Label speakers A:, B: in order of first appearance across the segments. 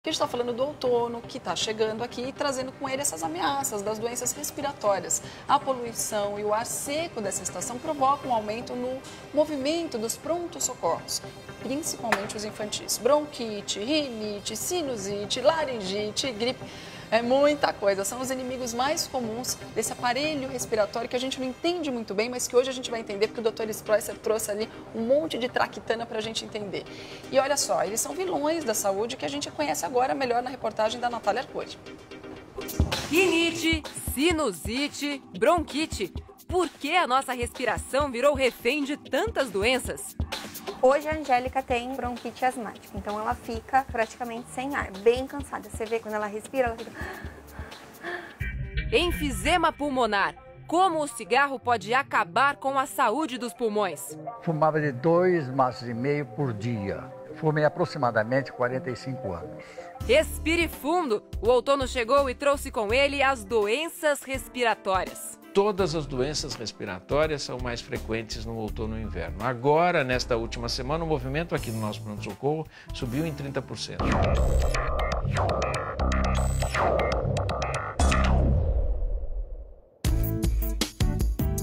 A: A gente está falando do outono, que está chegando aqui e trazendo com ele essas ameaças das doenças respiratórias. A poluição e o ar seco dessa estação provocam um aumento no movimento dos prontos-socorros, principalmente os infantis. Bronquite, rinite, sinusite, laringite, gripe. É muita coisa, são os inimigos mais comuns desse aparelho respiratório que a gente não entende muito bem, mas que hoje a gente vai entender porque o Dr. Spreusser trouxe ali um monte de traquitana para a gente entender. E olha só, eles são vilões da saúde que a gente conhece agora melhor na reportagem da Natália Arcuri.
B: Rinite, sinusite, bronquite. Por que a nossa respiração virou refém de tantas doenças?
C: Hoje a Angélica tem bronquite asmática, então ela fica praticamente sem ar, bem cansada. Você vê quando ela respira, ela fica...
B: Enfisema pulmonar. Como o cigarro pode acabar com a saúde dos pulmões?
D: Fumava de 2,5 maços por dia. Fumei aproximadamente 45 anos.
B: Respire fundo. O outono chegou e trouxe com ele as doenças respiratórias.
E: Todas as doenças respiratórias são mais frequentes no outono e inverno. Agora, nesta última semana, o movimento aqui no nosso pronto-socorro subiu em 30%.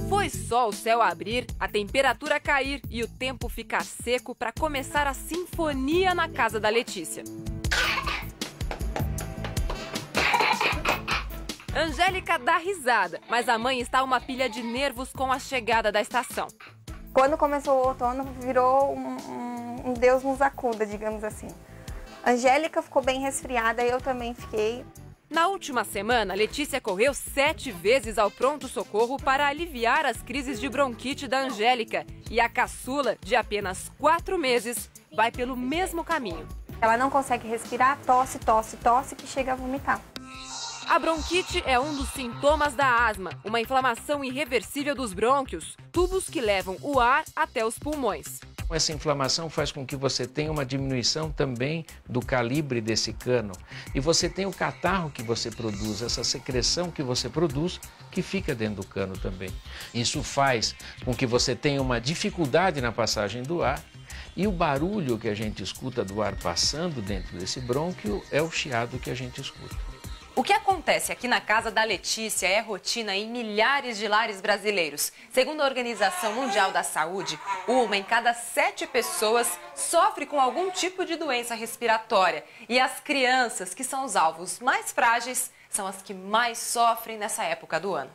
B: Foi só o céu abrir, a temperatura cair e o tempo ficar seco para começar a sinfonia na casa da Letícia. Angélica dá risada, mas a mãe está uma pilha de nervos com a chegada da estação.
C: Quando começou o outono, virou um Deus nos acuda, digamos assim. A Angélica ficou bem resfriada, eu também fiquei.
B: Na última semana, Letícia correu 7 vezes ao pronto-socorro para aliviar as crises de bronquite da Angélica. E a caçula, de apenas 4 meses, vai pelo mesmo caminho.
C: Ela não consegue respirar, tosse, tosse, tosse, que chega a vomitar.
B: A bronquite é um dos sintomas da asma, uma inflamação irreversível dos brônquios, tubos que levam o ar até os pulmões.
E: Essa inflamação faz com que você tenha uma diminuição também do calibre desse cano. E você tem o catarro que você produz, essa secreção que você produz, que fica dentro do cano também. Isso faz com que você tenha uma dificuldade na passagem do ar. E o barulho que a gente escuta do ar passando dentro desse brônquio é o chiado que a gente escuta.
B: O que acontece aqui na casa da Letícia é rotina em milhares de lares brasileiros. Segundo a Organização Mundial da Saúde, 1 em cada 7 pessoas sofre com algum tipo de doença respiratória. E as crianças, que são os alvos mais frágeis, são as que mais sofrem nessa época do ano.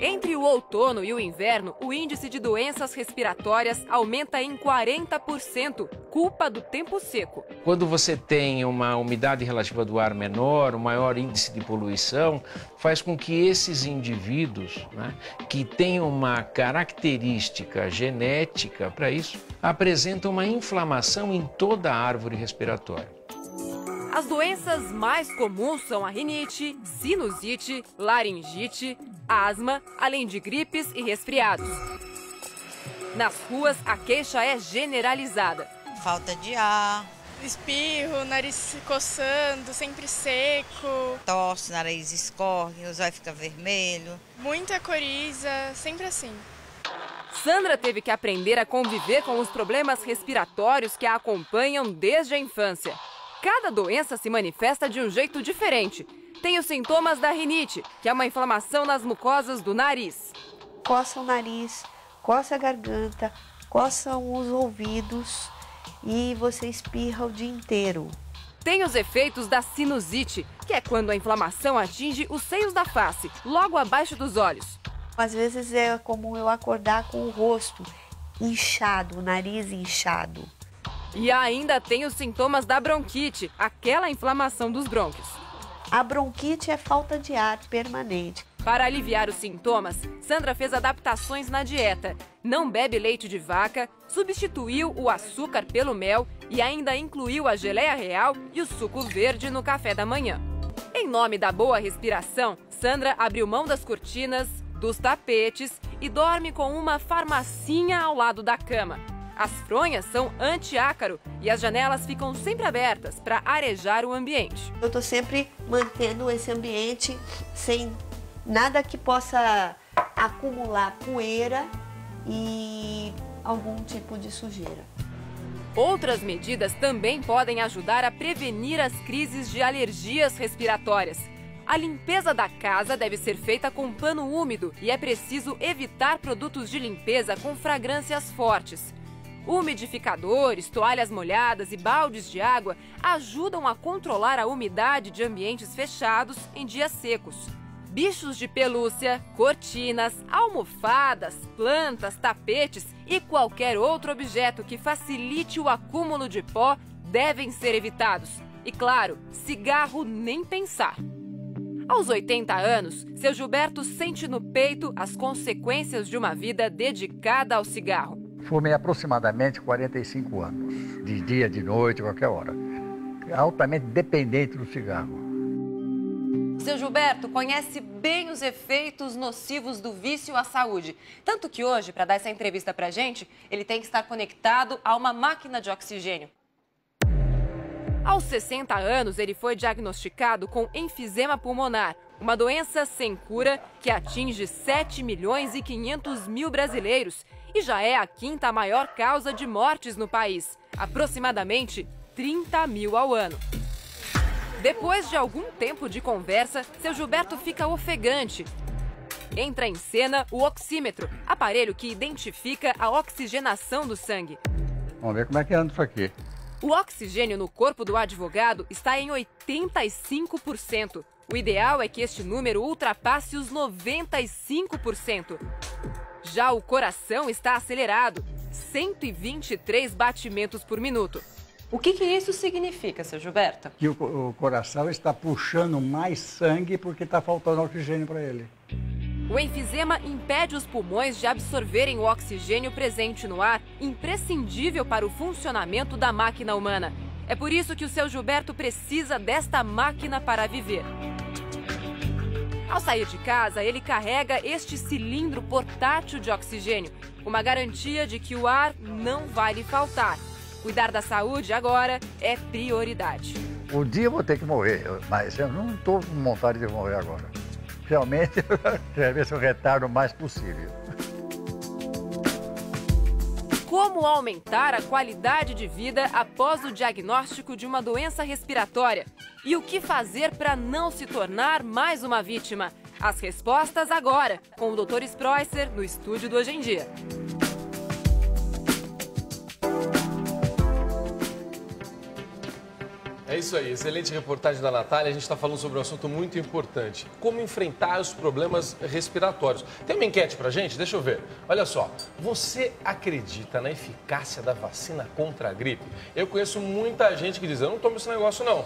B: Entre o outono e o inverno, o índice de doenças respiratórias aumenta em 40%, culpa do tempo seco.
E: Quando você tem uma umidade relativa do ar menor, um maior índice de poluição, faz com que esses indivíduos, que têm uma característica genética para isso, apresentam uma inflamação em toda a árvore respiratória.
B: As doenças mais comuns são a rinite, sinusite, laringite, asma, além de gripes e resfriados. Nas ruas, a queixa é generalizada.
F: Falta de ar,
G: espirro, nariz coçando, sempre seco.
F: Tosse, nariz escorre, os olhos ficam vermelhos.
G: Muita coriza, sempre assim.
B: Sandra teve que aprender a conviver com os problemas respiratórios que a acompanham desde a infância. Cada doença se manifesta de um jeito diferente. Tem os sintomas da rinite, que é uma inflamação nas mucosas do nariz.
H: Coça o nariz, coça a garganta, coçam os ouvidos e você espirra o dia inteiro.
B: Tem os efeitos da sinusite, que é quando a inflamação atinge os seios da face, logo abaixo dos olhos.
H: Às vezes é comum eu acordar com o rosto inchado, o nariz inchado.
B: E ainda tem os sintomas da bronquite, aquela inflamação dos brônquios.
H: A bronquite é falta de ar permanente.
B: Para aliviar os sintomas, Sandra fez adaptações na dieta. Não bebe leite de vaca, substituiu o açúcar pelo mel e ainda incluiu a geleia real e o suco verde no café da manhã. Em nome da boa respiração, Sandra abriu mão das cortinas, dos tapetes e dorme com uma farmacinha ao lado da cama. As fronhas são anti-ácaro e as janelas ficam sempre abertas para arejar o ambiente.
H: Eu estou sempre mantendo esse ambiente sem nada que possa acumular poeira e algum tipo de sujeira.
B: Outras medidas também podem ajudar a prevenir as crises de alergias respiratórias. A limpeza da casa deve ser feita com pano úmido e é preciso evitar produtos de limpeza com fragrâncias fortes. Umidificadores, toalhas molhadas e baldes de água ajudam a controlar a umidade de ambientes fechados em dias secos. Bichos de pelúcia, cortinas, almofadas, plantas, tapetes e qualquer outro objeto que facilite o acúmulo de pó devem ser evitados. E claro, cigarro nem pensar. Aos 80 anos, seu Gilberto sente no peito as consequências de uma vida dedicada ao cigarro.
D: Fumei aproximadamente 45 anos, de dia, de noite, qualquer hora. Altamente dependente do cigarro.
B: Seu Gilberto conhece bem os efeitos nocivos do vício à saúde. Tanto que hoje, para dar essa entrevista pra gente, ele tem que estar conectado a uma máquina de oxigênio. Aos 60 anos, ele foi diagnosticado com enfisema pulmonar, uma doença sem cura que atinge 7 milhões e 500 mil brasileiros e já é a quinta maior causa de mortes no país, aproximadamente 30 mil ao ano. Depois de algum tempo de conversa, seu Gilberto fica ofegante. Entra em cena o oxímetro, aparelho que identifica a oxigenação do sangue.
D: Vamos ver como é que anda isso aqui.
B: O oxigênio no corpo do advogado está em 85%. O ideal é que este número ultrapasse os 95%. Já o coração está acelerado, 123 batimentos por minuto. O que isso significa, seu Gilberto?
D: Que o coração está puxando mais sangue porque está faltando oxigênio para ele.
B: O enfisema impede os pulmões de absorverem o oxigênio presente no ar, imprescindível para o funcionamento da máquina humana. É por isso que o seu Gilberto precisa desta máquina para viver. Ao sair de casa, ele carrega este cilindro portátil de oxigênio, uma garantia de que o ar não vai lhe faltar. Cuidar da saúde agora é prioridade.
D: Um dia eu vou ter que morrer, mas eu não estou com vontade de morrer agora. Realmente, eu quero ver se eu retardo o mais possível.
B: Como aumentar a qualidade de vida após o diagnóstico de uma doença respiratória? E o que fazer para não se tornar mais uma vítima? As respostas agora, com o Dr. Spreusser no estúdio do Hoje em Dia.
I: É isso aí, excelente reportagem da Natália. A gente está falando sobre um assunto muito importante: como enfrentar os problemas respiratórios. Tem uma enquete pra gente? Deixa eu ver. Olha só, você acredita na eficácia da vacina contra a gripe? Eu conheço muita gente que diz: eu não tomo esse negócio não,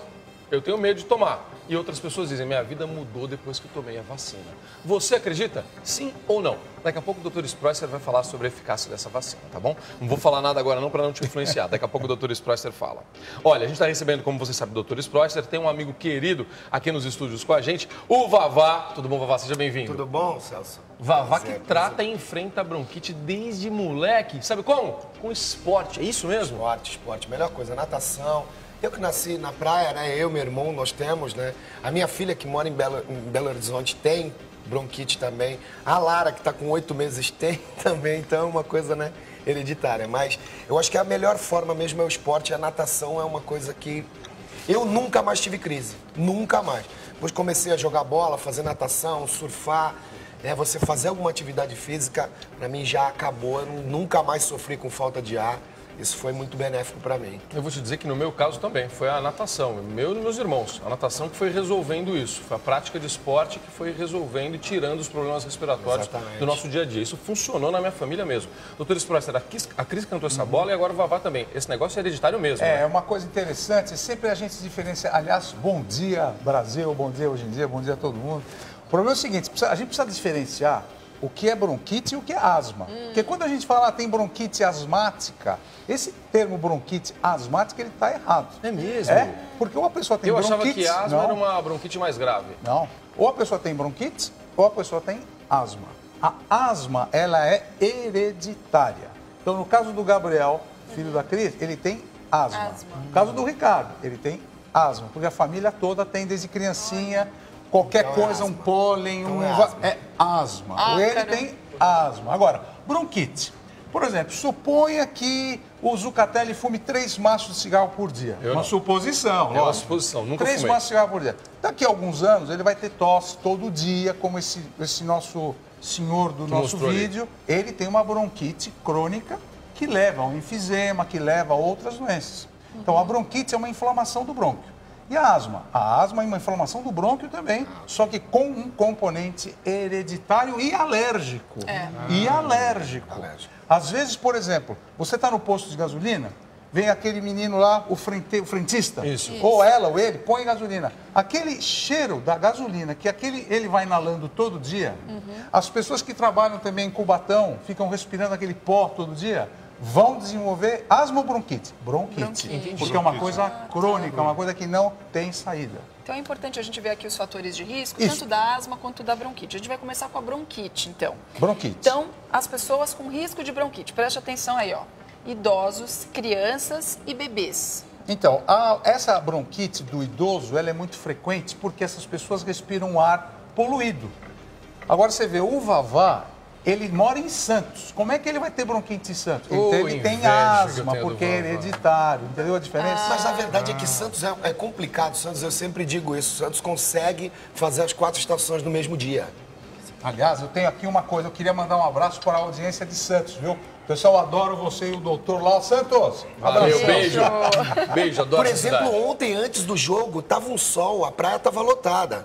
I: eu tenho medo de tomar. E outras pessoas dizem: minha vida mudou depois que eu tomei a vacina. Você acredita? Sim ou não? Daqui a pouco o Dr. Spreusser vai falar sobre a eficácia dessa vacina, tá bom? Não vou falar nada agora não para não te influenciar. Daqui a pouco o Dr. Spreusser fala. Olha, a gente está recebendo, como você sabe, o Dr. Spreusser. Tem um amigo querido aqui nos estúdios com a gente, o Vavá. Tudo bom, Vavá? Seja bem-vindo.
J: Tudo bom, Celso?
I: Vavá que trata e enfrenta a bronquite desde moleque. Sabe como? Com esporte. É isso mesmo?
J: Esporte. Melhor coisa, natação. Eu que nasci na praia, né? Eu e meu irmão, nós temos, né? A minha filha que mora em Belo Horizonte tem bronquite também. A Lara, que está com 8 meses, tem também. Então é uma coisa, né, hereditária. Mas eu acho que a melhor forma mesmo é o esporte. A natação é uma coisa que eu nunca mais tive crise. Nunca mais. Depois comecei a jogar bola, fazer natação, surfar, né? Você fazer alguma atividade física, para mim já acabou. Eu nunca mais sofri com falta de ar. Isso foi muito benéfico para mim.
I: Eu vou te dizer que no meu caso também, foi a natação, meu e meus irmãos. A natação que foi resolvendo isso, foi a prática de esporte que foi resolvendo e tirando os problemas respiratórios do nosso dia a dia. Isso funcionou na minha família mesmo. Doutor Spreusser, a Cris cantou essa bola e agora o Vavá também. Esse negócio é hereditário mesmo.
K: É,
I: né?
K: Uma coisa interessante, sempre a gente se diferencia. Aliás, bom dia Brasil, bom dia Hoje em Dia, bom dia a todo mundo. O problema é o seguinte, a gente precisa diferenciar o que é bronquite e o que é asma. Porque quando a gente fala tem bronquite asmática, esse termo bronquite asmática, ele está errado.
I: É mesmo?
K: É, porque ou a pessoa tem bronquite...
I: Eu achava que asma era uma bronquite mais grave.
K: Não. Ou a pessoa tem bronquite, ou a pessoa tem asma. A asma, ela é hereditária. Então, no caso do Gabriel, filho da Cris, ele tem asma. No caso do Ricardo, ele tem asma. Porque a família toda tem desde criancinha... Qualquer coisa, um pólen, é asma. Ele tem asma. Agora, bronquite. Por exemplo, suponha que o Zucatelli fume 3 maços de cigarro por dia. Uma suposição.
I: É uma suposição, nunca
K: 3
I: fumei.
K: maços de cigarro por dia. Daqui a alguns anos, ele vai ter tosse todo dia, como esse nosso senhor do nosso vídeo. Ele tem uma bronquite crônica que leva a um enfisema, que leva a outras doenças. Então, a bronquite é uma inflamação do brônquio. E a asma? A asma é uma inflamação do brônquio também, só que com um componente hereditário e alérgico. E alérgico. Às vezes, por exemplo, você está no posto de gasolina, vem aquele menino lá, o frentista,
I: Isso.
K: ou ela ou ele, põe gasolina. Aquele cheiro da gasolina, que ele vai inalando todo dia, as pessoas que trabalham também em Cubatão, ficam respirando aquele pó todo dia, vão desenvolver asma ou bronquite? Bronquite. Porque é uma coisa crônica, uma coisa que não tem saída.
A: Então é importante a gente ver aqui os fatores de risco, tanto da asma quanto da bronquite. A gente vai começar com a bronquite, então.
K: Bronquite.
A: Então, as pessoas com risco de bronquite, preste atenção aí, ó. Idosos, crianças e bebês.
K: Então, essa bronquite do idoso, ela é muito frequente porque essas pessoas respiram um ar poluído. Agora você vê, o Vavá, ele mora em Santos. Como é que ele vai ter bronquite em Santos? Ele tem asma, porque é hereditário. Entendeu a diferença?
J: Mas a verdade é que Santos é complicado. Santos, eu sempre digo isso. Santos consegue fazer as 4 estações no mesmo dia.
K: Aliás, eu tenho aqui uma coisa. Eu queria mandar um abraço para a audiência de Santos, viu? Pessoal, adoro você e o doutor lá. Santos!
I: Valeu, beijo. Beijo, adoro
J: Por exemplo, ontem, antes do jogo, tava um sol, a praia tava lotada.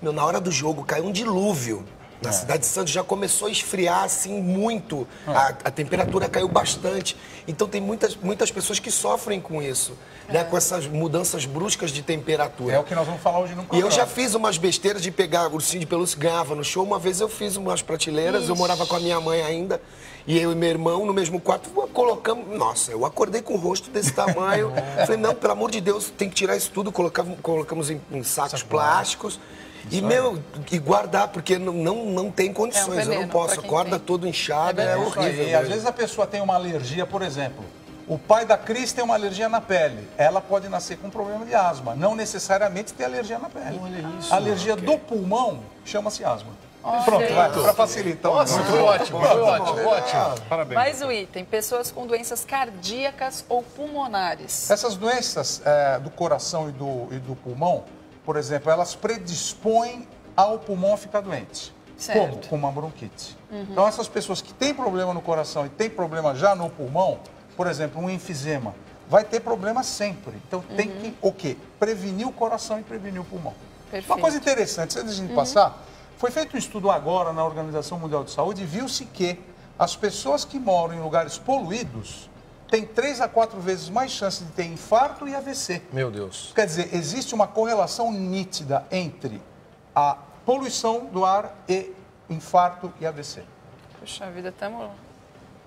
J: Na hora do jogo, caiu um dilúvio. Na cidade de Santos já começou a esfriar, assim, muito. A temperatura caiu bastante. Então, tem muitas pessoas que sofrem com isso, né? Com essas mudanças bruscas de temperatura.
K: É o que nós vamos falar hoje no programa.
J: E eu já fiz umas besteiras de pegar ursinho de pelúcia, ganhava no show. Uma vez eu fiz umas prateleiras, eu morava com a minha mãe ainda. E eu e meu irmão, no mesmo quarto, colocamos... Nossa, eu acordei com o rosto desse tamanho. Falei, não, pelo amor de Deus, tem que tirar isso tudo. Colocamos em sacos plásticos. E guardar, porque não tem condições, eu não posso. Acorda todo inchado, é horrível.
K: E às vezes a pessoa tem uma alergia, por exemplo, o pai da Cris tem uma alergia na pele. Ela pode nascer com um problema de asma, não necessariamente ter alergia na pele. Olha isso. A alergia do pulmão chama-se asma. Pronto, vai, para facilitar.
I: Nossa, foi ótimo.
K: Parabéns.
A: Mais um item, pessoas com doenças cardíacas ou pulmonares.
K: Essas doenças do coração e do pulmão, por exemplo, elas predispõem ao pulmão a ficar doente.
A: Certo.
K: Como? Com uma bronquite. Então, essas pessoas que têm problema no coração e têm problema já no pulmão, por exemplo, um enfisema, vai ter problema sempre. Então, tem que, o quê? Prevenir o coração e prevenir o pulmão.
A: Perfeito.
K: Uma coisa interessante, antes de a gente passar, foi feito um estudo agora na Organização Mundial de Saúde e viu-se que as pessoas que moram em lugares poluídos têm 3 a 4 vezes mais chance de ter infarto e AVC.
I: Meu Deus.
K: Quer dizer, existe uma correlação nítida entre a poluição do ar e infarto e AVC.
A: Puxa vida, estamos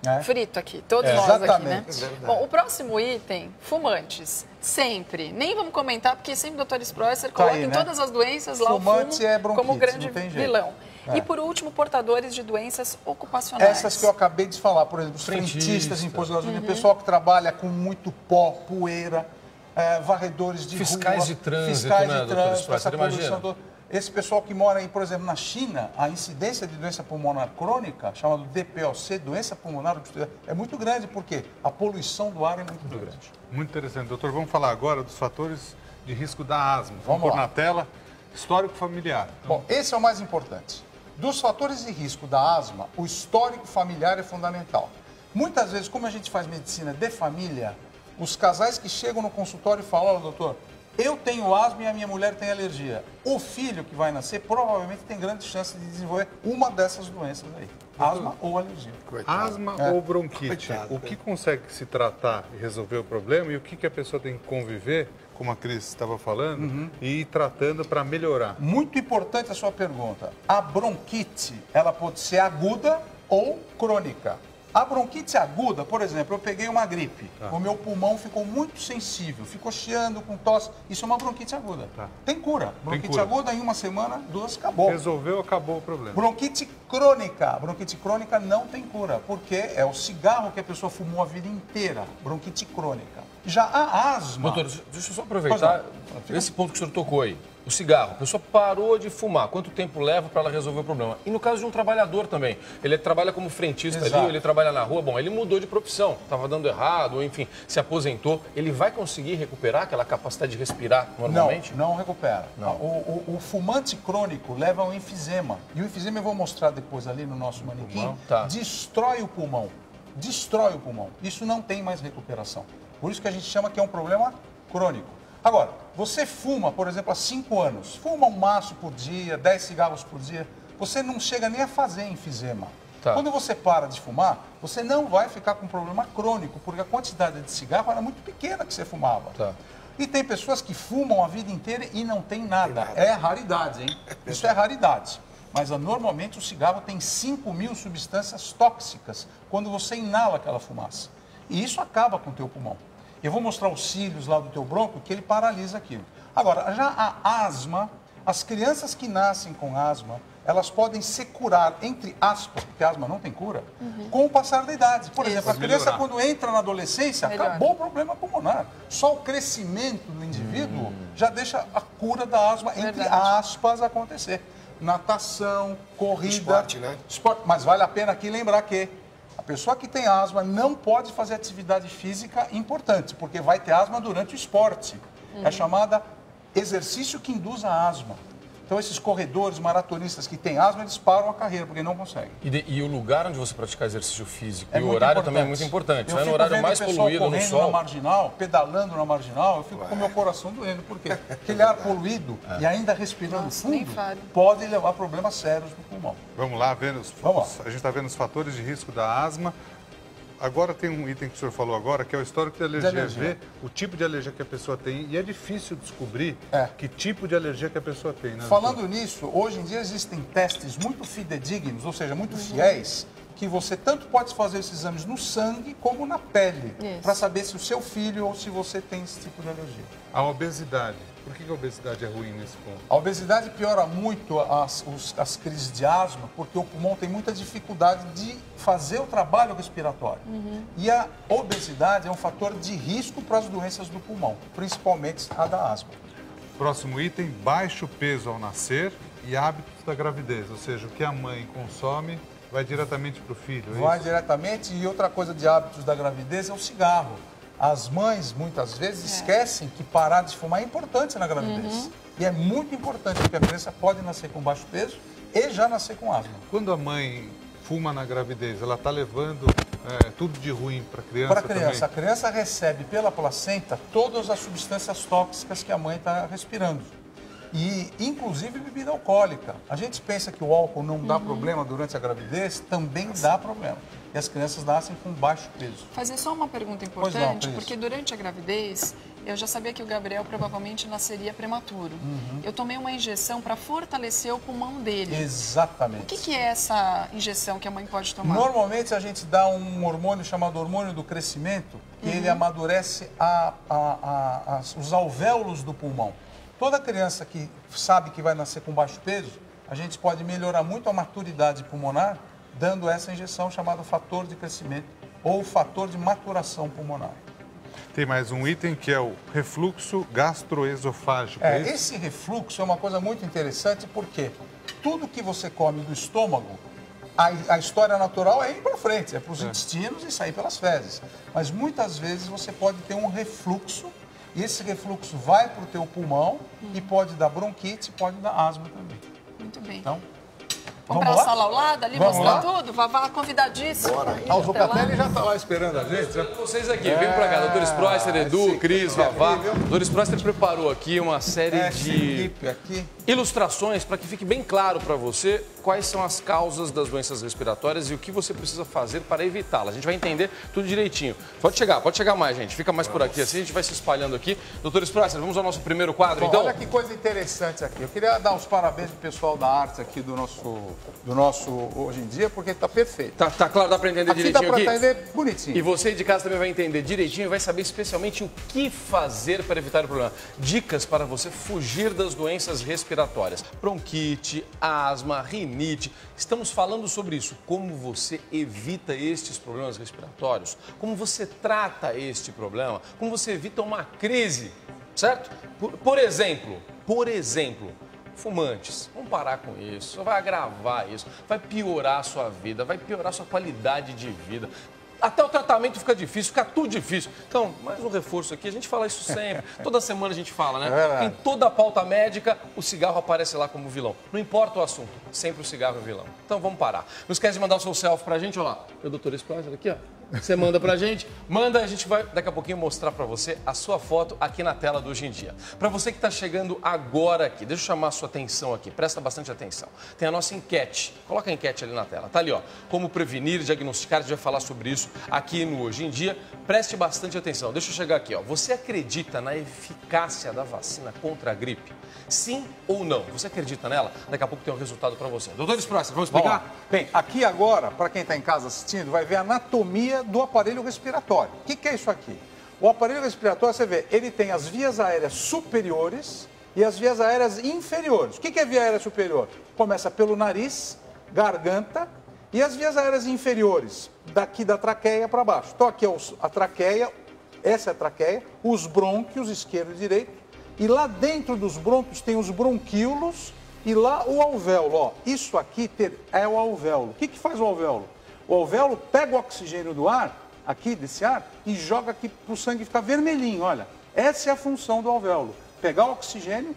K: É?
A: frito aqui, todos nós aqui, né? Bom, o próximo item, fumantes. Sempre. Nem vamos comentar, porque sempre o Dr. Sproesser coloca em todas as doenças lá
K: Fumante
A: o fumo
K: é bronquite,
A: como grande
K: não tem jeito.
A: vilão.
K: É.
A: E por último, portadores de doenças ocupacionais.
K: Essas que eu acabei de falar, por exemplo, os frentistas em posto de gasolina, pessoal que trabalha com muito pó, poeira, varredores de
I: fiscais
K: rua,
I: de trânsito,
K: fiscais
I: né,
K: de trânsito,
I: doutor
K: essa
I: Sproesser,
K: poluição toda. Esse pessoal que mora aí, por exemplo, na China, a incidência de doença pulmonar crônica, chamada DPOC, doença pulmonar obstrutiva, é muito grande, porque a poluição do ar é muito grande.
L: Muito interessante. Doutor, vamos falar agora dos fatores de risco da asma.
K: Vamos
L: pôr
K: lá.
L: na tela, histórico familiar.
K: Bom, esse é o mais importante. Dos fatores de risco da asma, o histórico familiar é fundamental. Muitas vezes, como a gente faz medicina de família, os casais que chegam no consultório falam, olha, doutor, eu tenho asma e a minha mulher tem alergia. O filho que vai nascer provavelmente tem grande chance de desenvolver uma dessas doenças aí. Asma ou alergia.
L: Asma ou bronquite. O que consegue se tratar e resolver o problema e o que a pessoa tem que conviver, como a Cris estava falando, e ir tratando para melhorar?
K: Muito importante a sua pergunta. A bronquite, ela pode ser aguda ou crônica. A bronquite aguda, por exemplo, eu peguei uma gripe, o meu pulmão ficou muito sensível, ficou chiando com tosse, isso é uma bronquite aguda. Tem cura. Bronquite aguda, em 1 semana, 2, acabou.
L: Resolveu, acabou o problema.
K: Bronquite crônica não tem cura, porque é o cigarro que a pessoa fumou a vida inteira, bronquite crônica. Já a asma...
I: Doutor, deixa eu só aproveitar esse ponto que o senhor tocou aí. o cigarro, a pessoa parou de fumar, quanto tempo leva para ela resolver o problema? E no caso de um trabalhador também, ele trabalha como frentista ali, ou ele trabalha na rua, bom, ele mudou de profissão, estava dando errado, ou enfim, se aposentou, ele vai conseguir recuperar aquela capacidade de respirar normalmente?
K: Não recupera.
I: Não.
K: O fumante crônico leva ao enfisema, e o enfisema eu vou mostrar depois ali no nosso manequim, destrói o pulmão, isso não tem mais recuperação, por isso que a gente chama que é um problema crônico. Agora, você fuma, por exemplo, há 5 anos, fuma um maço por dia, 10 cigarros por dia, você não chega nem a fazer enfisema. Quando você para de fumar, você não vai ficar com problema crônico, porque a quantidade de cigarro era muito pequena que você fumava. E tem pessoas que fumam a vida inteira e não tem nada. É raridade, hein? Isso é raridade. Mas normalmente o cigarro tem 5.000 substâncias tóxicas quando você inala aquela fumaça. E isso acaba com o teu pulmão. Eu vou mostrar os cílios lá do teu bronco que ele paralisa aquilo. Agora, já a asma, as crianças que nascem com asma, elas podem se curar, entre aspas, porque a asma não tem cura, com o passar da idade. Por exemplo, a criança quando entra na adolescência, acabou o problema pulmonar. Só o crescimento do indivíduo já deixa a cura da asma, entre aspas, acontecer. Natação, corrida...
J: Esporte, né?
K: Esporte. Mas vale a pena aqui lembrar que a pessoa que tem asma não pode fazer atividade física importante, porque vai ter asma durante o esporte. É chamada exercício que induz a asma. Então, esses corredores, maratonistas que têm asma, eles param a carreira, porque não conseguem.
I: E o lugar onde você praticar exercício físico e o horário também é muito importante. Você vai no horário mais poluído no sol.
K: Na marginal, pedalando na marginal, eu fico com o meu coração doendo. Por quê? Aquele ar poluído e ainda respirando fundo pode levar a problemas sérios no pulmão.
L: Vamos lá, a gente está vendo os fatores de risco da asma. Agora tem um item que o senhor falou agora, que é o histórico de alergia. Ver o tipo de alergia que a pessoa tem. E é difícil descobrir que tipo de alergia que a pessoa tem, né?
K: Falando nisso, hoje em dia existem testes muito fidedignos, ou seja, muito fiéis, que você tanto pode fazer esses exames no sangue como na pele, para saber se o seu filho ou se você tem esse tipo de alergia.
L: A obesidade. Por que a obesidade é ruim nesse ponto?
K: A obesidade piora muito as crises de asma, porque o pulmão tem muita dificuldade de fazer o trabalho respiratório. E a obesidade é um fator de risco para as doenças do pulmão, principalmente a da asma.
L: Próximo item, baixo peso ao nascer e hábitos da gravidez, ou seja, o que a mãe consome vai diretamente para o filho.
K: Vai diretamente, e outra coisa de hábitos da gravidez é o cigarro. As mães, muitas vezes, esquecem que parar de fumar é importante na gravidez. E é muito importante, porque a criança pode nascer com baixo peso e já nascer com asma.
L: Quando a mãe fuma na gravidez, ela está levando tudo de ruim para a criança?
K: Para a criança. A criança recebe pela placenta todas as substâncias tóxicas que a mãe está respirando. E, inclusive, bebida alcoólica. A gente pensa que o álcool não dá problema durante a gravidez, também dá problema. E as crianças nascem com baixo peso.
A: Fazer só uma pergunta importante, porque durante a gravidez, eu já sabia que o Gabriel provavelmente nasceria prematuro. Eu tomei uma injeção para fortalecer o pulmão dele.
K: Exatamente.
A: O que é essa injeção que a mãe pode tomar?
K: Normalmente a gente dá um hormônio chamado hormônio do crescimento, que ele amadurece os alvéolos do pulmão. Toda criança que sabe que vai nascer com baixo peso, a gente pode melhorar muito a maturidade pulmonar dando essa injeção chamada fator de crescimento ou fator de maturação pulmonar.
L: Tem mais um item que é o refluxo gastroesofágico.
K: Esse refluxo é uma coisa muito interessante porque tudo que você come do estômago, a história natural é ir para frente, é para os intestinos e sair pelas fezes. Mas muitas vezes você pode ter um refluxo e esse refluxo vai para o teu pulmão e pode dar bronquite, pode dar asma também.
A: Muito bem.
K: Então,
A: vamos para a sala ao lado ali, mostrar tudo? Vavá, convidadíssimo.
K: O Zucatelli já está lá esperando a gente.
I: Vocês aqui, vem para cá. Doutor Sproster, Edu, Cris, Vavá. Doutor Sproster preparou aqui uma série de ilustrações para que fique bem claro para você quais são as causas das doenças respiratórias e o que você precisa fazer para evitá-las. A gente vai entender tudo direitinho. Pode chegar mais, gente. Fica mais por aqui, assim a gente vai se espalhando aqui. Doutor Sproster, vamos ao nosso primeiro quadro, então?
K: Olha que coisa interessante aqui. Eu queria dar os parabéns pro pessoal da arte aqui do nosso Hoje em Dia, porque está perfeito.
I: Tá claro, dá para entender direitinho aqui?
K: Dá para entender bonitinho.
I: E você de casa também vai entender direitinho e vai saber especialmente o que fazer para evitar o problema. Dicas para você fugir das doenças respiratórias. Bronquite, asma, rinite. Estamos falando sobre isso. Como você evita estes problemas respiratórios? Como você trata este problema? Como você evita uma crise certo? Por exemplo, fumantes, vamos parar com isso, vai agravar isso, vai piorar a sua vida, vai piorar a sua qualidade de vida. Até o tratamento fica difícil, fica tudo difícil. Então, mais um reforço aqui, a gente fala isso sempre. Toda semana a gente fala, né? Em toda a pauta médica, o cigarro aparece lá como vilão. Não importa o assunto, sempre o cigarro é vilão. Então vamos parar. Não esquece de mandar o seu selfie pra gente, olha lá. O doutor Sproser aqui, ó. Você manda pra gente, a gente vai daqui a pouquinho mostrar pra você a sua foto aqui na tela do Hoje em Dia. Pra você que tá chegando agora aqui, deixa eu chamar a sua atenção aqui, presta bastante atenção. Tem a nossa enquete, coloca a enquete ali na tela, tá ali ó, como prevenir e diagnosticar, a gente vai falar sobre isso aqui no Hoje em Dia. Preste bastante atenção, deixa eu chegar aqui ó, você acredita na eficácia da vacina contra a gripe? Sim ou não? Você acredita nela? Daqui a pouco tem um resultado pra você. Doutor Sproser, vamos explicar?
K: Bem, aqui agora, para quem está em casa assistindo, vai ver a anatomia do aparelho respiratório. O que é isso aqui? O aparelho respiratório, você vê, ele tem as vias aéreas superiores e as vias aéreas inferiores. O que é via aérea superior? Começa pelo nariz, garganta e as vias aéreas inferiores, daqui da traqueia para baixo. Então aqui é a traqueia, essa é a traqueia, os brônquios, esquerdo e direito, e lá dentro dos brônquios tem os bronquíolos e lá o alvéolo. Ó, isso aqui é o alvéolo. O que faz o alvéolo? O alvéolo pega o oxigênio do ar, aqui desse ar, e joga aqui para o sangue ficar vermelhinho, olha. Essa é a função do alvéolo. Pegar o oxigênio,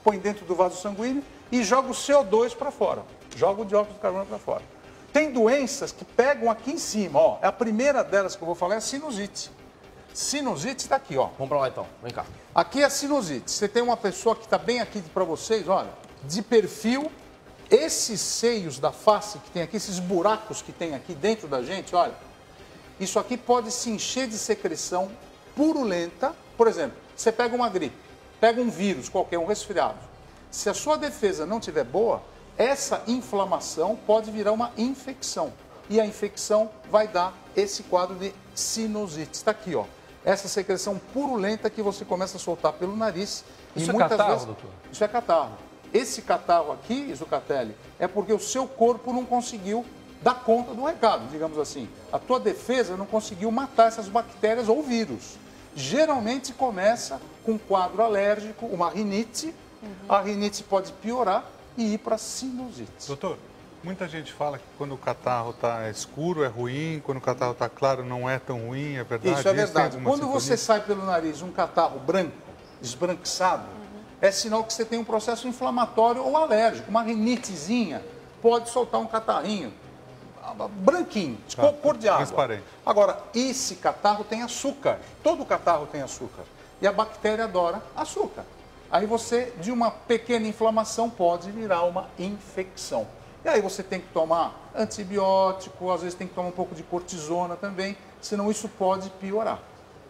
K: põe dentro do vaso sanguíneo e joga o CO2 para fora. Joga o dióxido de carbono para fora. Tem doenças que pegam aqui em cima, ó. A primeira delas que eu vou falar é a sinusite. Sinusite está aqui, ó.
I: Vamos para lá então, vem cá.
K: Aqui é a sinusite. Você tem uma pessoa que está bem aqui para vocês, olha, de perfil. Esses seios da face que tem aqui, esses buracos que tem aqui dentro da gente, olha, isso aqui pode se encher de secreção purulenta. Por exemplo, você pega uma gripe, pega um vírus qualquer, um resfriado. Se a sua defesa não estiver boa, essa inflamação pode virar uma infecção. E a infecção vai dar esse quadro de sinusite. Está aqui, ó. Essa secreção purulenta que você começa a soltar pelo nariz.
I: Isso é catarro, doutor?
K: Isso é catarro. Esse catarro aqui, Zucatelli, é porque o seu corpo não conseguiu dar conta do recado, digamos assim. A tua defesa não conseguiu matar essas bactérias ou vírus. Geralmente começa com um quadro alérgico, uma rinite. A rinite pode piorar e ir para sinusite.
L: Doutor, muita gente fala que quando o catarro está escuro é ruim, quando o catarro está claro não é tão ruim, é verdade?
K: Isso é verdade. Quando você sai pelo nariz um catarro branco, esbranquiçado, é sinal que você tem um processo inflamatório ou alérgico. Uma rinitezinha pode soltar um catarrinho branquinho, cor de água.
L: Transparente.
K: Agora, esse catarro tem açúcar. Todo catarro tem açúcar. E a bactéria adora açúcar. Aí você, de uma pequena inflamação, pode virar uma infecção. E aí você tem que tomar antibiótico, às vezes tem que tomar um pouco de cortisona também, senão isso pode piorar.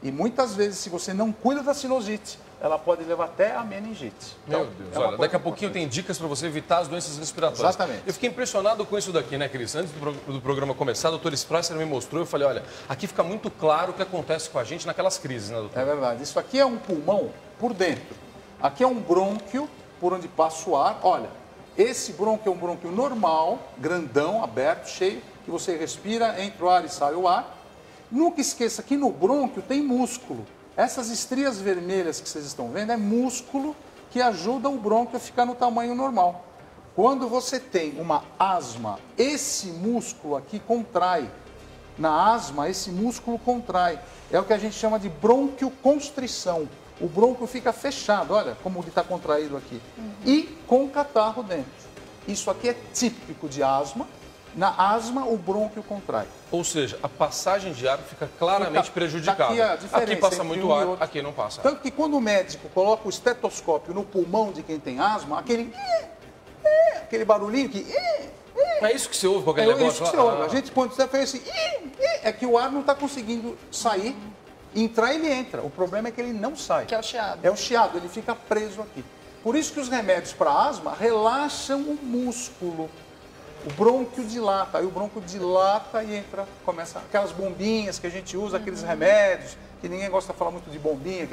K: E muitas vezes, se você não cuida da sinusite, ela pode levar até a meningite.
I: Meu Deus, olha, daqui a pouquinho tem dicas para você evitar as doenças respiratórias.
K: Exatamente.
I: Eu fiquei impressionado com isso daqui, né, Cris? Antes do programa começar, o doutor Sproser me mostrou, eu falei, olha, aqui fica muito claro o que acontece com a gente naquelas crises, né, doutor?
K: É verdade. Isso aqui é um pulmão por dentro. Aqui é um brônquio por onde passa o ar. Olha, esse brônquio é um brônquio normal, grandão, aberto, cheio, que você respira, entra o ar e sai o ar. Nunca esqueça que no brônquio tem músculo. Essas estrias vermelhas que vocês estão vendo é músculo que ajuda o brônquio a ficar no tamanho normal. Quando você tem uma asma, esse músculo aqui contrai. Na asma, esse músculo contrai. É o que a gente chama de bronquioconstrição. O brônquio fica fechado, olha como ele está contraído aqui. E com catarro dentro. Isso aqui é típico de asma. Na asma, o brônquio contrai.
I: Ou seja, a passagem de ar fica claramente prejudicada. Aqui passa muito ar, aqui não passa.
K: Tanto que quando o médico coloca o estetoscópio no pulmão de quem tem asma, aquele barulhinho que...
I: É isso que você ouve com aquele negócio?
K: É isso que você ouve. A gente, quando você faz assim, é que o ar não está conseguindo sair, entrar ele entra. O problema é que ele não sai.
A: Que é o chiado.
K: É o chiado, ele fica preso aqui. Por isso que os remédios para asma relaxam o músculo. O brônquio dilata, aí o brônquio dilata e entra, começa aquelas bombinhas que a gente usa, aqueles remédios, que ninguém gosta de falar muito de bombinha,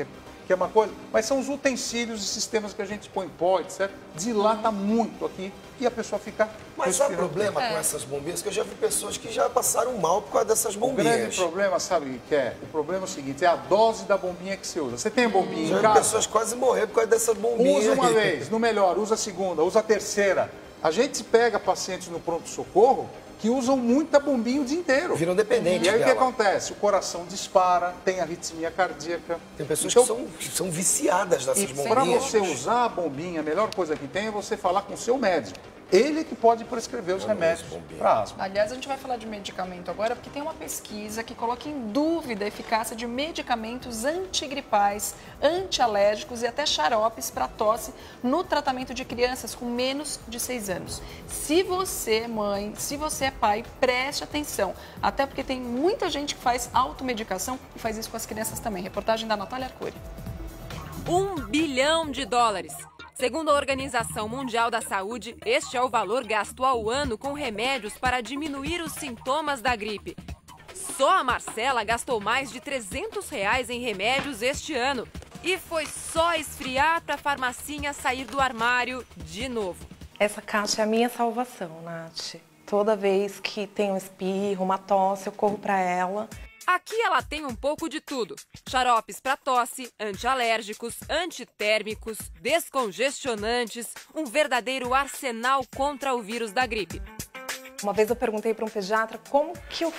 K: que que é uma coisa, mas são os utensílios e sistemas que a gente põe pó, etc. Dilata muito aqui e a pessoa fica...
J: Mas há problema com essas bombinhas, que eu já vi pessoas que já passaram mal por causa dessas
K: O
J: bombinhas.
K: grande problema, sabe o que é? O problema é o seguinte, é a dose da bombinha que você usa. Você tem a bombinha
J: Já
K: em
J: vi
K: casa?
J: pessoas quase morrer por causa dessas bombinhas.
K: Usa uma vez, no melhor, usa a segunda, usa a terceira. A gente pega pacientes no pronto-socorro que usam muita bombinha o dia inteiro.
J: Viram dependentes
K: E aí o que
J: dela.
K: acontece? O coração dispara, tem arritmia cardíaca.
J: Tem pessoas
K: Então,
J: que são viciadas dessas
K: e
J: bombinhas.
K: para você usar a bombinha, a melhor coisa que tem é você falar com o seu médico. Ele que pode prescrever os remédios para asma.
A: Aliás, a gente vai falar de medicamento agora, porque tem uma pesquisa que coloca em dúvida a eficácia de medicamentos antigripais, antialérgicos e até xaropes para tosse no tratamento de crianças com menos de 6 anos. Se você é mãe, se você é pai, preste atenção. Até porque tem muita gente que faz automedicação e faz isso com as crianças também. Reportagem da Natália Arcuri.
B: $1 bilhão. Segundo a Organização Mundial da Saúde, este é o valor gasto ao ano com remédios para diminuir os sintomas da gripe. Só a Marcela gastou mais de R$300 em remédios este ano. E foi só esfriar para a farmacinha sair do armário de novo.
M: Essa caixa é a minha salvação, Nath. Toda vez que tem um espirro, uma tosse, eu corro para ela.
B: Aqui ela tem um pouco de tudo. Xaropes para tosse, antialérgicos, antitérmicos, descongestionantes, um verdadeiro arsenal contra o vírus da gripe.
M: Uma vez eu perguntei para um pediatra como que eu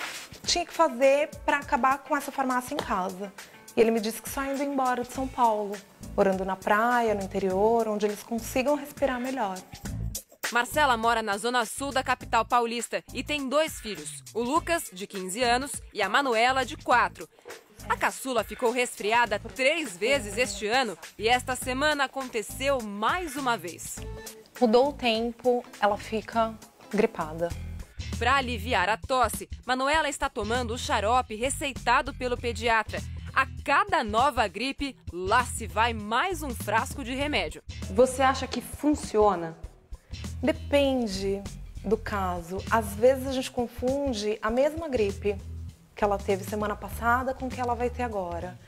M: tinha que fazer para acabar com essa farmácia em casa. E ele me disse que só indo embora de São Paulo, morando na praia, no interior, onde eles consigam respirar melhor.
B: Marcela mora na zona sul da capital paulista e tem 2 filhos, o Lucas, de 15 anos, e a Manuela, de 4. A caçula ficou resfriada 3 vezes este ano e esta semana aconteceu mais uma vez.
M: Mudou o tempo, ela fica gripada.
B: Para aliviar a tosse, Manuela está tomando o xarope receitado pelo pediatra. A cada nova gripe, lá se vai mais um frasco de remédio.
N: Você acha que funciona?
M: Depende do caso. Às vezes a gente confunde a mesma gripe que ela teve semana passada com o que ela vai ter agora.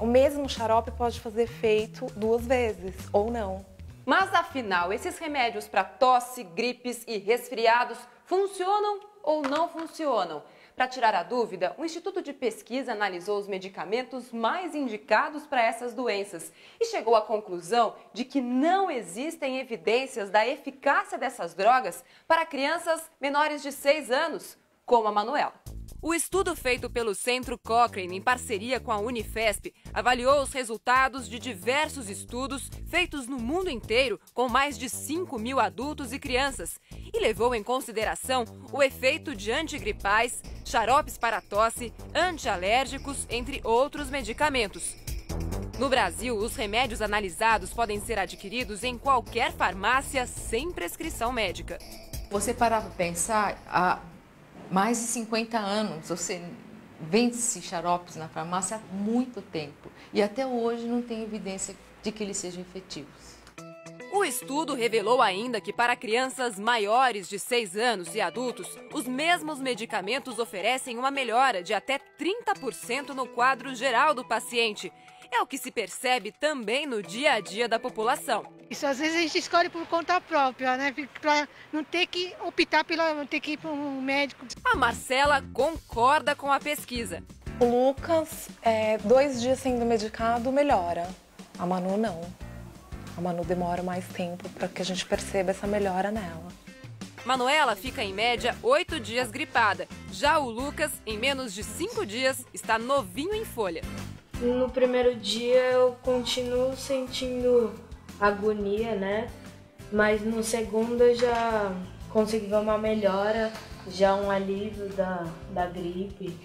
M: O mesmo xarope pode fazer efeito 2 vezes, ou não.
N: Mas afinal, esses remédios para tosse, gripes e resfriados funcionam ou não funcionam? Para tirar a dúvida, o Instituto de Pesquisa analisou os medicamentos mais indicados para essas doenças e chegou à conclusão de que não existem evidências da eficácia dessas drogas para crianças menores de 6 anos, como a Manuela.
B: O estudo feito pelo Centro Cochrane, em parceria com a Unifesp, avaliou os resultados de diversos estudos feitos no mundo inteiro com mais de 5.000 adultos e crianças e levou em consideração o efeito de antigripais, xaropes para tosse, antialérgicos, entre outros medicamentos. No Brasil, os remédios analisados podem ser adquiridos em qualquer farmácia sem prescrição médica.
O: Você parar para pensar, há mais de 50 anos você vende-se xaropes na farmácia há muito tempo e até hoje não tem evidência de que eles sejam efetivos.
B: O estudo revelou ainda que para crianças maiores de 6 anos e adultos, os mesmos medicamentos oferecem uma melhora de até 30% no quadro geral do paciente. É o que se percebe também no dia a dia da população.
P: Isso às vezes a gente escolhe por conta própria, né? Para não ter que optar não ter que ir para um médico.
B: A Marcela concorda com a pesquisa.
M: O Lucas, 2 dias sendo medicado, melhora. A Manu não. A Manu demora mais tempo para que a gente perceba essa melhora nela.
B: Manuela fica em média 8 dias gripada. Já o Lucas, em menos de 5 dias, está novinho em folha.
Q: No primeiro dia eu continuo sentindo agonia, né? Mas no segundo eu já consegui ver uma melhora, já um alívio da gripe.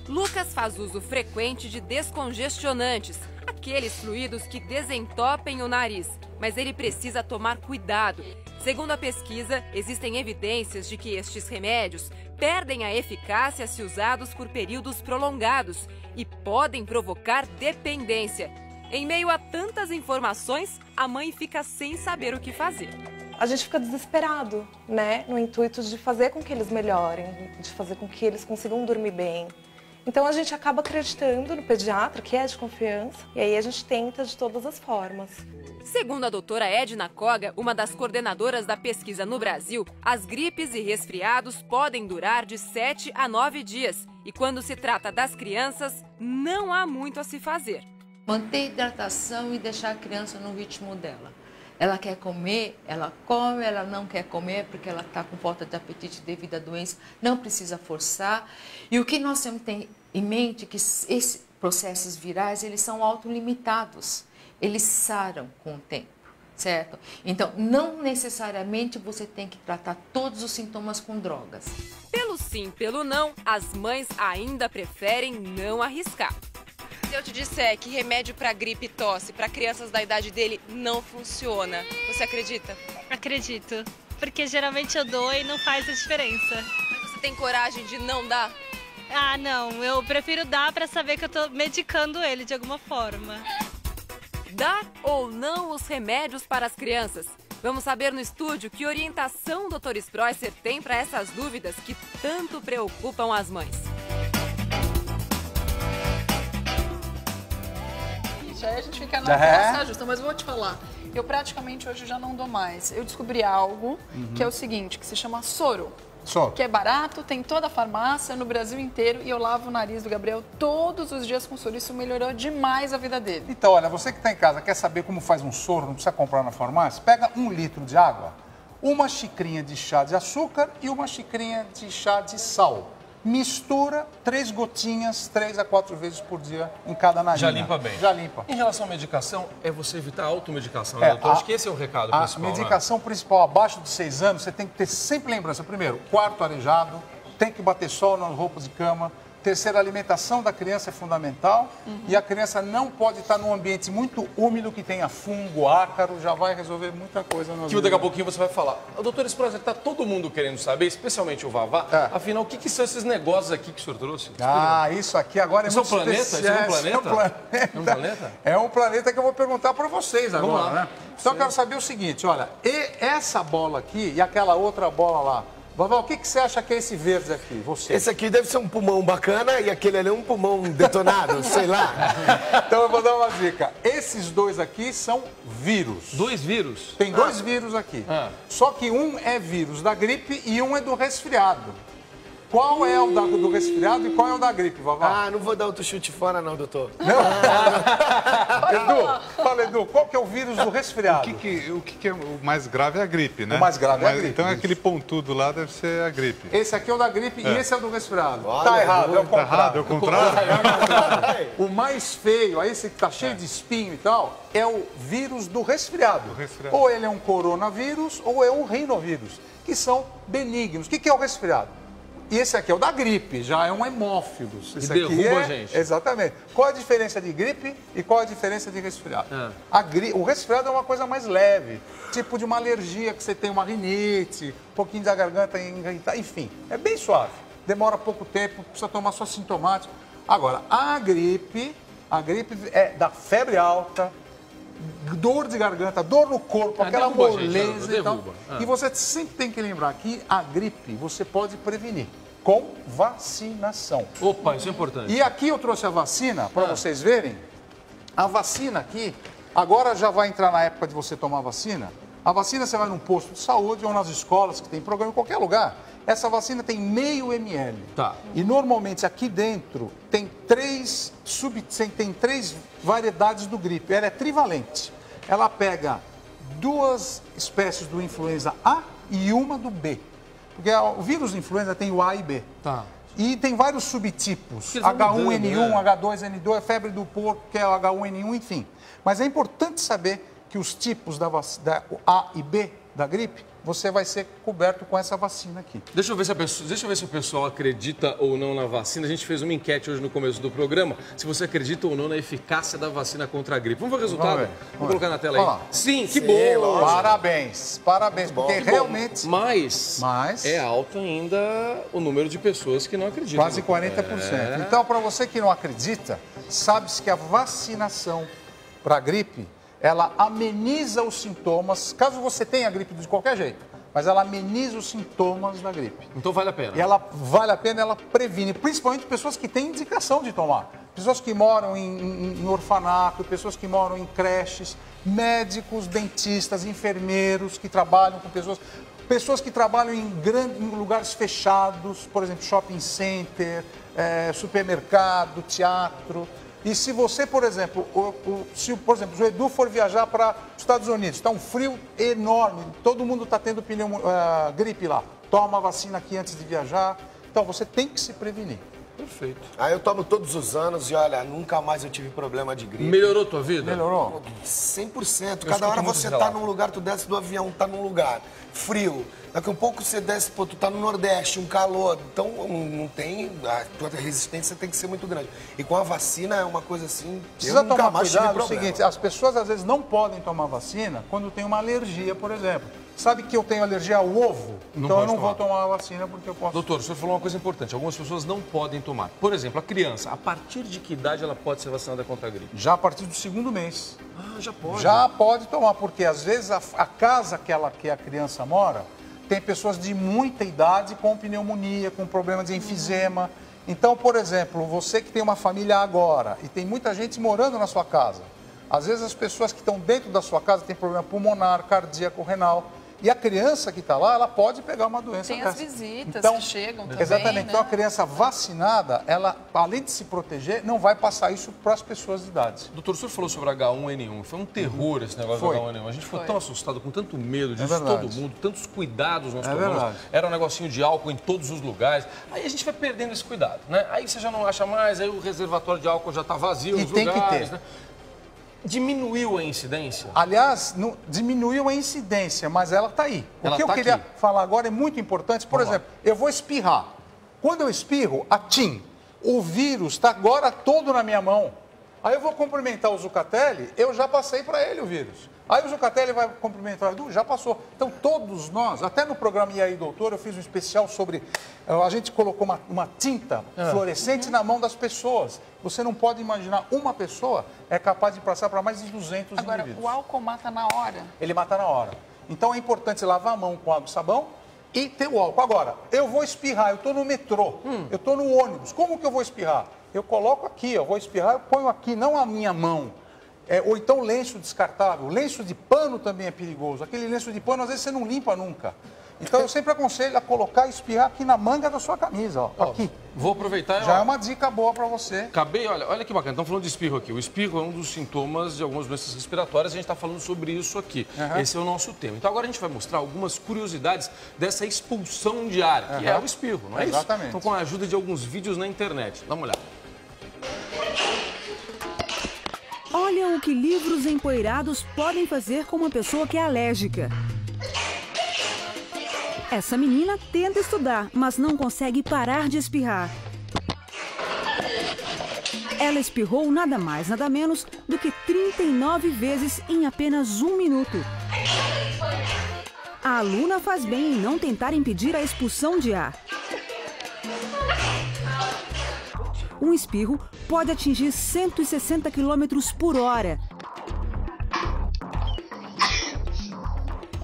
B: Lucas faz uso frequente de descongestionantes, aqueles fluidos que desentopem o nariz, mas ele precisa tomar cuidado. Segundo a pesquisa, existem evidências de que estes remédios perdem a eficácia se usados por períodos prolongados e podem provocar dependência. Em meio a tantas informações, a mãe fica sem saber o que fazer.
M: A gente fica desesperado, né? No intuito de fazer com que eles melhorem, de fazer com que eles consigam dormir bem. Então a gente acaba acreditando no pediatra, que é de confiança, e aí a gente tenta de todas as formas.
B: Segundo a doutora Edna Koga, uma das coordenadoras da pesquisa no Brasil, as gripes e resfriados podem durar de 7 a 9 dias. E quando se trata das crianças, não há muito a se fazer.
O: Manter hidratação e deixar a criança no ritmo dela. Ela quer comer, ela come, ela não quer comer porque ela está com falta de apetite devido à doença, não precisa forçar. E o que nós temos que ter em mente é que esses processos virais, eles são autolimitados, eles saram com o tempo, certo? Então, não necessariamente você tem que tratar todos os sintomas com drogas.
B: Pelo sim, pelo não, as mães ainda preferem não arriscar. Se eu te disser que remédio para gripe e tosse para crianças da idade dele não funciona, você acredita?
R: Acredito, porque geralmente eu dou e não faz a diferença.
B: Mas você tem coragem de não dar?
R: Ah, não, eu prefiro dar para saber que eu tô medicando ele de alguma forma.
B: Dar ou não os remédios para as crianças? Vamos saber no estúdio que orientação o Dr. Spreusser tem para essas dúvidas que tanto preocupam as mães.
A: Aí a gente fica naquela justa, mas eu vou te falar. Eu praticamente hoje já não dou mais. Eu descobri algo que é o seguinte, que se chama soro. Que é barato, tem toda a farmácia no Brasil inteiro e eu lavo o nariz do Gabriel todos os dias com soro. Isso melhorou demais a vida dele.
K: Então, olha, você que está em casa, quer saber como faz um soro, não precisa comprar na farmácia? Pega 1 litro de água, uma xicrinha de chá de açúcar e uma xicrinha de chá de sal. Mistura 3 gotinhas, 3 a 4 vezes por dia em cada narina.
I: Já limpa bem.
K: Já limpa.
I: Em relação à medicação, é você evitar a automedicação, né, doutor? Acho que esse é o recado principal.
K: A medicação principal, abaixo de 6 anos, você tem que ter sempre lembrança. Primeiro, quarto arejado, tem que bater sol nas roupas de cama. Terceiro, a alimentação da criança é fundamental. E a criança não pode estar num ambiente muito úmido que tenha fungo, ácaro, já vai resolver muita coisa.
I: Que daqui a pouquinho você vai falar. Doutor Spreusser, está todo mundo querendo saber, especialmente o Vavá. Afinal, o que são esses negócios aqui que o senhor trouxe?
K: Isso aqui agora é muito especial.
I: Isso é um planeta?
K: É um planeta? É um planeta que eu vou perguntar para vocês agora, né? Então eu quero saber o seguinte, olha, essa bola aqui e aquela outra bola lá, Vavá, o que você acha que é esse verde aqui, você?
J: Esse aqui deve ser um pulmão bacana e aquele ali é um pulmão detonado, sei lá.
K: Então eu vou dar uma dica. Esses dois aqui são vírus.
I: 2 vírus?
K: Tem 2 vírus aqui. Só que um é vírus da gripe e um é do resfriado. Qual é o do resfriado e qual é o da gripe, Vavá?
J: Não vou dar outro chute fora não, doutor.
K: Edu, qual que é o vírus do resfriado?
L: O que é o mais grave é a gripe, né?
K: O mais grave é a gripe.
L: Então aquele pontudo lá deve ser a gripe.
K: Esse aqui é o da gripe e esse é o do resfriado. Tá errado, é o contrário.
L: Tá errado, é o contrário?
K: O mais feio, esse que tá cheio de espinho e tal, é o vírus do resfriado. Ou ele é um coronavírus ou é um rinovírus, que são benignos. O que é o resfriado? E esse aqui é o da gripe, já é um hemófilos. Esse aqui
I: derruba a gente.
K: Exatamente. Qual a diferença de gripe e qual a diferença de resfriado? O resfriado é uma coisa mais leve, tipo de uma alergia que você tem, uma rinite, um pouquinho da garganta irritada, enfim, é bem suave. Demora pouco tempo, precisa tomar só sintomático. Agora, a gripe é da febre alta, dor de garganta, dor no corpo, aquela moleza e tal. E você sempre tem que lembrar que a gripe você pode prevenir com vacinação.
I: Opa, isso é importante.
K: E aqui eu trouxe a vacina para vocês verem. A vacina aqui, agora já vai entrar na época de você tomar vacina. A vacina você vai num posto de saúde ou nas escolas que tem programa em qualquer lugar. Essa vacina tem meio ml. E normalmente aqui dentro tem 3 variedades do gripe. Ela é trivalente. Ela pega 2 espécies do influenza A e uma do B. Porque o vírus da influenza tem o A e B. E tem vários subtipos. H1N1, H2N2, febre do porco, que é o H1N1, enfim. Mas é importante saber que os tipos da A e B da gripe, você vai ser coberto com essa vacina aqui.
I: Deixa eu ver se o pessoal acredita ou não na vacina. A gente fez uma enquete hoje no começo do programa, se você acredita ou não na eficácia da vacina contra a gripe. Vamos ver o resultado? Vamos colocar na tela aí. Sim, que bom!
K: Parabéns, porque realmente...
I: Mas é alto ainda o número de pessoas que não acreditam.
K: Quase 40%. Então, para você que não acredita, sabe-se que a vacinação para a gripe, ela ameniza os sintomas, caso você tenha gripe de qualquer jeito. mas ela ameniza os sintomas da gripe.
I: Então vale a pena.
K: E ela vale a pena, ela previne, principalmente pessoas que têm indicação de tomar. Pessoas que moram em orfanato, pessoas que moram em creches, médicos, dentistas, enfermeiros que trabalham com pessoas que trabalham em lugares fechados, por exemplo, shopping center, supermercado, teatro. E se você, por exemplo, se o Edu for viajar para os Estados Unidos, está um frio enorme, todo mundo está tendo gripe lá, toma a vacina aqui antes de viajar, então você tem que se prevenir.
I: Perfeito.
J: Aí eu tomo todos os anos e olha, nunca mais eu tive problema de gripe.
I: Melhorou tua vida?
K: Melhorou.
J: 100%. Cada hora você tá num lugar, tu desce do avião, tá num lugar frio. Daqui a pouco você desce, pô, tu tá no Nordeste, um calor. Então não tem, a tua resistência tem que ser muito grande. E com a vacina é uma coisa assim,
K: precisa tomar cuidado, é o seguinte, as pessoas às vezes não podem tomar vacina quando tem uma alergia, por exemplo. Sabe que eu tenho alergia ao ovo? Então eu não vou tomar a vacina porque eu posso...
I: Doutor, o senhor falou uma coisa importante. Algumas pessoas não podem tomar. Por exemplo, a criança, a partir de que idade ela pode ser vacinada contra a gripe?
K: Já a partir do 2º mês.
I: Ah, já pode?
K: Já pode tomar, porque às vezes a casa que a criança mora tem pessoas de muita idade com pneumonia, com problema de enfisema. Então, por exemplo, você que tem uma família agora e tem muita gente morando na sua casa, às vezes as pessoas que estão dentro da sua casa têm problema pulmonar, cardíaco, renal. E a criança que está lá, ela pode pegar uma doença
A: dessa. Tem as visitas
K: então,
A: que chegam também,
K: exatamente.
A: Né?
K: Então, a criança vacinada, ela, além de se proteger, não vai passar isso para as pessoas de idade.
I: Doutor, o senhor falou sobre H1N1. Foi um terror esse negócio do H1N1. A gente ficou tão assustado, com tanto medo disso, todo mundo, tantos cuidados nós tomamos. Era um negocinho de álcool em todos os lugares. Aí a gente vai perdendo esse cuidado, né? Aí você já não acha mais, aí o reservatório de álcool já está vazio nos lugares.
K: Tem que ter.
I: Né? Diminuiu a incidência?
K: Aliás, diminuiu a incidência, mas ela está aí. O que eu queria falar agora é muito importante. Por exemplo, eu vou espirrar. Quando eu espirro, o vírus está agora todo na minha mão. Aí eu vou cumprimentar o Zucatelli, eu já passei para ele o vírus. Aí o Zucatelli vai cumprimentar o Edu, já passou. Então todos nós, até no programa E aí, doutor, eu fiz um especial sobre... A gente colocou uma tinta fluorescente na mão das pessoas. Você não pode imaginar, uma pessoa é capaz de passar para mais de 200 indivíduos.
A: Agora, o álcool mata na hora.
K: Ele mata na hora. Então é importante lavar a mão com água e sabão e ter o álcool. Agora, eu vou espirrar, eu estou no metrô, eu estou no ônibus. Como que eu vou espirrar? Eu coloco aqui, eu vou espirrar, eu ponho aqui, não a minha mão. Ou então lenço descartável. Lenço de pano também é perigoso. Aquele lenço de pano, às vezes, você não limpa nunca. Então, eu sempre aconselho a colocar e espirrar aqui na manga da sua camisa, ó. Aqui.
I: Vou aproveitar...
K: Já é uma dica boa para você.
I: Acabei, olha que bacana, estamos falando de espirro aqui. O espirro é um dos sintomas de algumas doenças respiratórias, a gente está falando sobre isso aqui. Esse é o nosso tema. Então, agora a gente vai mostrar algumas curiosidades dessa expulsão de ar, que é o espirro, não é isso?
K: Exatamente.
I: Então, com a ajuda de alguns vídeos na internet. Dá uma olhada.
S: Olha o que livros empoeirados podem fazer com uma pessoa que é alérgica. Essa menina tenta estudar, mas não consegue parar de espirrar. Ela espirrou nada mais, nada menos do que 39 vezes em apenas 1 minuto. A aluna faz bem em não tentar impedir a expulsão de ar. Um espirro pode atingir 160 km por hora.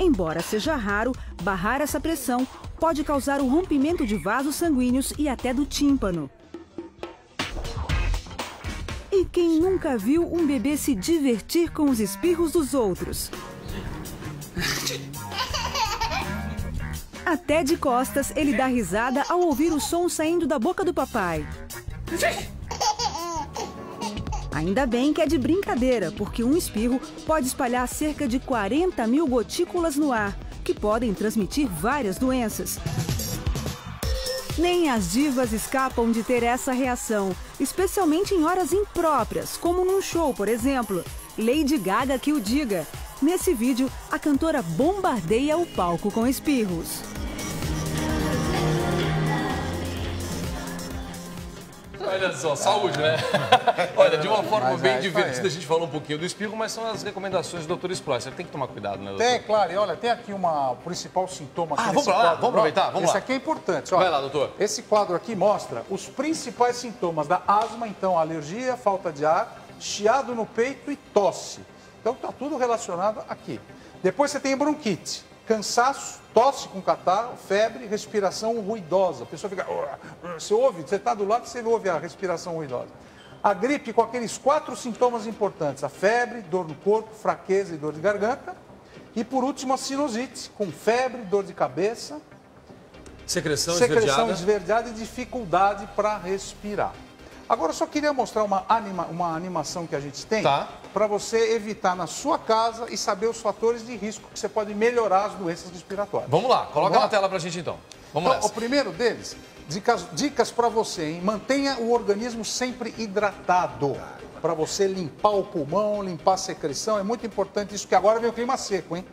S: Embora seja raro, barrar essa pressão pode causar o rompimento de vasos sanguíneos e até do tímpano. E quem nunca viu um bebê se divertir com os espirros dos outros? Até de costas, ele dá risada ao ouvir o som saindo da boca do papai. Ainda bem que é de brincadeira, porque um espirro pode espalhar cerca de 40 mil gotículas no ar, que podem transmitir várias doenças. Nem as divas escapam de ter essa reação, especialmente em horas impróprias, como num show, por exemplo. Lady Gaga que o diga. Nesse vídeo, a cantora bombardeia o palco com espirros.
I: Olha só, saúde, né? Olha, de uma forma bem divertida, a gente falou um pouquinho do espirro, mas são as recomendações do Dr. Spross. Tem que tomar cuidado, né, doutor?
K: Tem, claro. E olha, tem aqui o principal sintoma.
I: Vamos lá, vamos aproveitar, vamos lá.
K: Esse aqui é importante. Olha,
I: vai lá, doutor.
K: Esse quadro aqui mostra os principais sintomas da asma, então, alergia, falta de ar, chiado no peito e tosse. Então, está tudo relacionado aqui. Depois você tem bronquite. cansaço, tosse com catarro, febre, respiração ruidosa. A pessoa fica... Você ouve, você está do lado e você ouve a respiração ruidosa. A gripe com aqueles 4 sintomas importantes. A febre, dor no corpo, fraqueza e dor de garganta. E por último a sinusite, com febre, dor de cabeça.
I: Secreção
K: esverdeada e dificuldade para respirar. Agora, eu só queria mostrar uma animação que a gente tem para você evitar na sua casa e saber os fatores de risco que você pode melhorar as doenças respiratórias.
I: Vamos lá, coloca na tela para a gente então. Vamos lá.
K: O primeiro deles, dicas para você, hein? Mantenha o organismo sempre hidratado. Para você limpar o pulmão, limpar a secreção. É muito importante isso, que agora vem o clima seco, hein?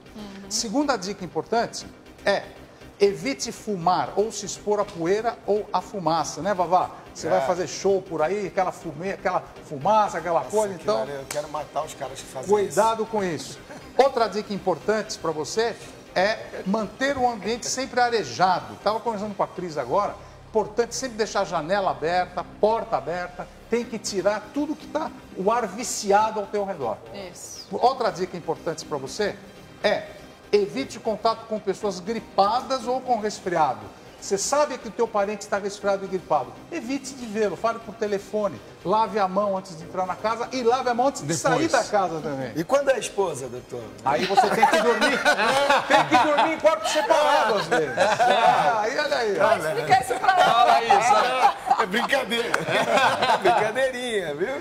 K: Segunda dica importante é... evite fumar ou se expor à poeira ou à fumaça, né, Vavá? Você vai fazer show por aí, aquela fumaça, aquela coisa, então...
J: Eu quero matar os caras que fazem
K: cuidado com isso. Outra dica importante para você é manter o ambiente sempre arejado. Estava conversando com a Cris agora, importante sempre deixar a janela aberta, porta aberta, tem que tirar tudo que está, o ar viciado ao teu redor.
A: Isso.
K: Outra dica importante para você é... evite contato com pessoas gripadas ou com resfriado. Você sabe que o teu parente está resfriado e gripado. Evite de vê-lo, fale por telefone. Lave a mão antes de entrar na casa e lave a mão antes de sair da casa também.
J: E quando é a esposa, doutor?
K: Aí você tem que dormir. Tem que dormir em quarto separado, às vezes. Aí, olha aí.
A: Vai explicar isso pra ela.
I: Fala isso.
J: É brincadeira. Brincadeirinha, viu?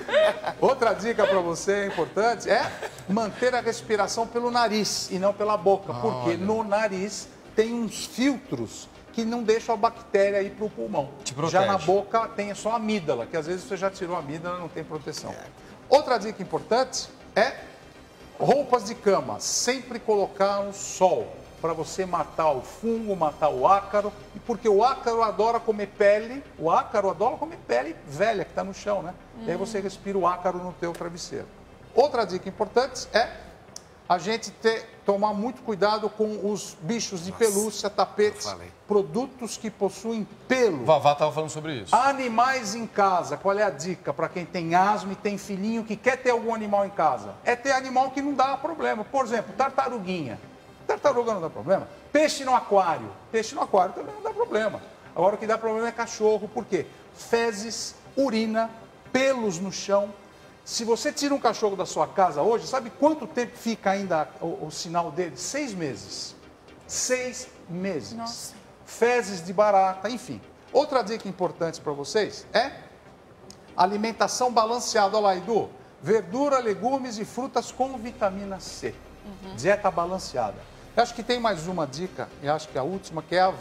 K: Outra dica para você importante é manter a respiração pelo nariz e não pela boca. Porque no nariz tem uns filtros que não deixam a bactéria ir para o pulmão. Já na boca tem só a amígdala, que às vezes você já tirou a amígdala e não tem proteção. Outra dica importante é roupas de cama. Sempre colocar no sol, para você matar o fungo, matar o ácaro. E porque o ácaro adora comer pele, velha que está no chão, né? E aí você respira o ácaro no teu travesseiro. Outra dica importante é a gente tomar muito cuidado com os bichos de pelúcia, tapetes, produtos que possuem pelo.
I: Vavá estava falando sobre isso.
K: Animais em casa. Qual é a dica para quem tem asma e tem filhinho que quer ter algum animal em casa? É ter animal que não dá problema. Por exemplo, tartaruguinha. Tartaruga não dá problema. Peixe no aquário. Peixe no aquário também não dá problema. Agora o que dá problema é cachorro. Por quê? Fezes, urina, pelos no chão. Se você tira um cachorro da sua casa hoje, sabe quanto tempo fica ainda o sinal dele? 6 meses. 6 meses.
A: Nossa.
K: Fezes de barata, enfim. Outra dica importante para vocês é alimentação balanceada. Olha lá, Edu. Verdura, legumes e frutas com vitamina C. Dieta balanceada. Eu acho que tem mais uma dica, e acho que a última, que é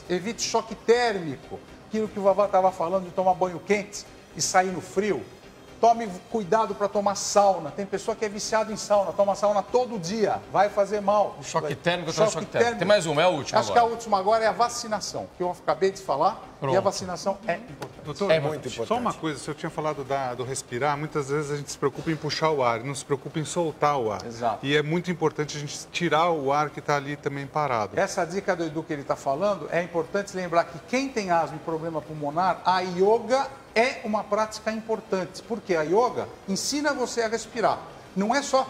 K: evite choque térmico. Aquilo que o Vavá estava falando de tomar banho quente e sair no frio. Tome cuidado para tomar sauna. Tem pessoa que é viciada em sauna, toma sauna todo dia, vai fazer mal.
I: Choque térmico, choque térmico. Tem mais uma, é a última
K: agora. Acho que a última agora é a vacinação, que eu acabei de falar. Pronto. E a vacinação é importante.
L: Doutor, é muito importante. Só uma coisa, se eu tinha falado do respirar, muitas vezes a gente se preocupa em puxar o ar, não se preocupa em soltar o ar.
K: Exato.
L: E é muito importante a gente tirar o ar que está ali também parado.
K: Essa dica do Edu que ele está falando, é importante lembrar que quem tem asma e problema pulmonar, a yoga é uma prática importante, porque a yoga ensina você a respirar. Não é só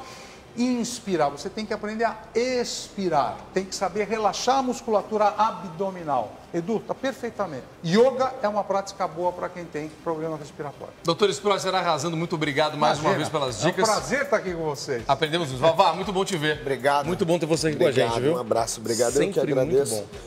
K: inspirar, você tem que aprender a expirar. Tem que saber relaxar a musculatura abdominal. Edu, está perfeitamente. Yoga é uma prática boa para quem tem problema respiratório.
I: Doutor Sproser arrasando, muito obrigado mais uma vez pelas dicas.
K: É um prazer estar aqui com vocês.
I: Aprendemos isso. Vavá, muito bom te ver.
J: Obrigado.
I: Muito bom ter você aqui com a gente, viu?
J: Um abraço, obrigado.
I: Sempre
J: eu que agradeço.
I: Muito bom.